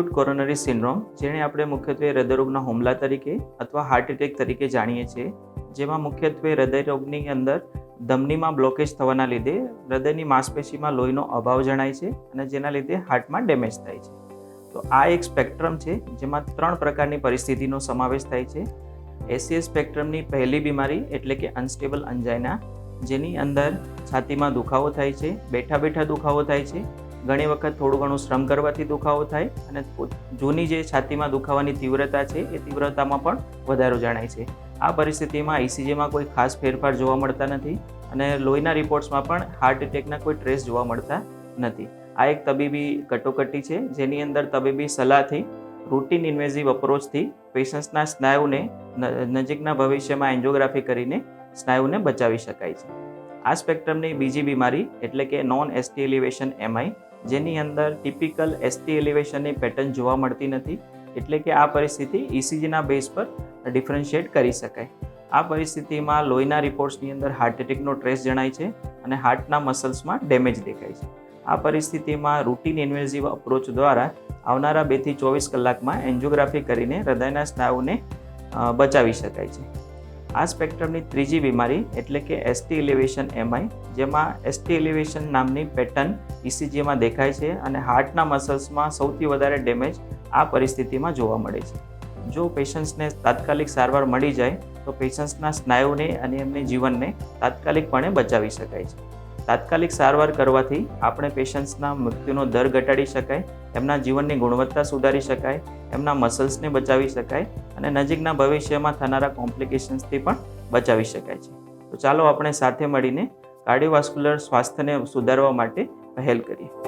Acute coronary syndrome, જેને આપણે મુખ્યત્વે હૃદયરોગના હુમલા તરીકે અથવા હાર્ટ એટેક તરીકે જાણીએ છીએ, જેમાં મુખ્યત્વે હૃદયરોગની અંદર ધમનીમાં બ્લોકેજ થવાના લીધે હૃદયની માંસપેશીમાં લોહીનો અભાવ જણાય છે અને જેના લીધે હાર્ટમાં ડેમેજ થાય છે. તો આ એક સ્પેક્ટ્રમ છે જેમાં 3 પ્રકારની પરિસ્થિતિનો સમાવેશ થાય છે. એસીએસ સ્પેક્ટ્રમની પહેલી બીમારી એટલે કે અનસ્ટેબલ અંજાઇના, જેની અંદર છાતીમાં દુખાવો થાય છે, બેઠા બેઠા દુખાવો થાય છે, ઘણી વખત થોડું ઘણું શ્રમ કરવાથી દુખાવો થાય અને જૂની જે છાતીમાં દુખાવાની તીવ્રતા છે એ તીવ્રતામાં પણ વધારો જણાય છે. આ પરિસ્થિતિમાં ઇસીજીમાં કોઈ ખાસ ફેરફાર જોવા મળતા નથી અને લોહીના રિપોર્ટ્સમાં પણ હાર્ટ એટેકના કોઈ ટ્રેસ જોવા મળતા નથી. આ એક તબીબી કટોકટી છે જેની અંદર તબીબી સલાહથી રૂટીન ઇન્વેઝિવ અપ્રોચથી પેશન્ટ્સના સ્નાયુને નજીકના ભવિષ્યમાં એન્જિયોગ્રાફી કરીને સ્નાયુને બચાવી શકાય છે. આ સ્પેક્ટ્રમની બીજી બીમારી એટલે કે નોન એસટી એલિવેશન એમઆઈ, જેની અંદર ટિપિકલ એસટી એલિવેશનની પેટર્ન જોવા મળતી નથી, એટલે કે આ પરિસ્થિતિ ઇસીજીના બેઝ પર ડિફરન્શિએટ કરી શકાય. આ પરિસ્થિતિમાં લોહીના રિપોર્ટ્સની અંદર હાર્ટ એટેકનો ટ્રેસ જણાય છે અને હાર્ટના મસલ્સમાં ડેમેજ દેખાય છે. આ પરિસ્થિતિમાં રૂટીન ઇન્વેઝિવ અપ્રોચ દ્વારા આવનારા 2 થી 24 કલાકમાં એન્જિયોગ્રાફી કરીને હૃદયના સ્નાયુને બચાવી શકાય છે. આ સ્પેક્ટ્રમની ત્રીજી બીમારી એટલે કે એસટી એલિવેશન એમઆઈ, જેમાં એસટી એલિવેશન નામની પેટર્ન ઇસીજીમાં દેખાય છે અને હાર્ટના મસલ્સમાં સૌથી વધારે ડેમેજ આ પરિસ્થિતિમાં જોવા મળે છે. જો પેશન્ટ્સને તાત્કાલિક સારવાર મળી જાય તો પેશન્ટ્સના સ્નાયુને અને એમની જીવનને તાત્કાલિકપણે બચાવી શકાય છે. તાત્કાલિક સારવાર કરવાથી આપણે પેશન્ટ્સના મૃત્યુનો દર ઘટાડી શકાય, એમના જીવનની ગુણવત્તા સુધારી શકાય, એમના મસલ્સને બચાવી શકાય અને નજીકના ભવિષ્યમાં થનારા કોમ્પ્લિકેશન્સથી પણ બચાવી શકાય છે. તો ચાલો આપણે સાથે મળીને કાર્ડિયોવાસ્ક્યુલર સ્વાસ્થ્યને સુધારવા માટે પહેલ કરીએ.